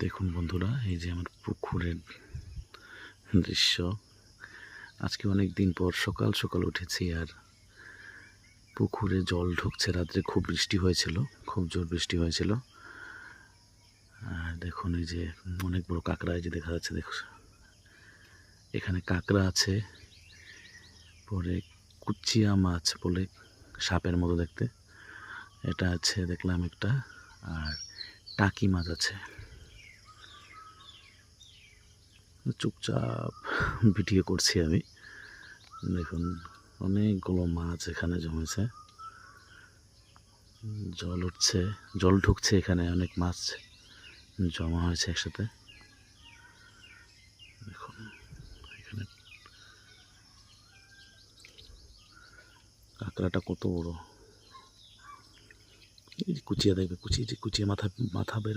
দেখুন বন্ধুরা, এই যে আমার পুকুরের দৃশ্য। আজকে অনেক দিন পর সকাল সকাল উঠেছি, আর পুকুরে জল ঢুকছে। রাত্রে খুব বৃষ্টি হয়েছিল, খুব জোর বৃষ্টি হয়েছিল। আর দেখুন এই যে অনেক বড় কাঁকড়া, এই যে দেখা যাচ্ছে। দেখুন এখানে কাঁকড়া আছে, পরে কুচিয়া মাছ বলে, সাপের মতো দেখতে, এটা আছে দেখলাম একটা। আর টাকি মাছ আছে। চুপচাপ ভিডিও করছি আমি। দেখুন অনেকগুলো মাছ এখানে জমেছে, জল উঠছে, জল ঢুকছে, এখানে অনেক মাছ জমা হয়েছে একসাথে। দেখুন এখানে কাঁকড়াটা কত বড়, কুচিয়া দেখবে, কুচিয়ে মাথা মাথা বের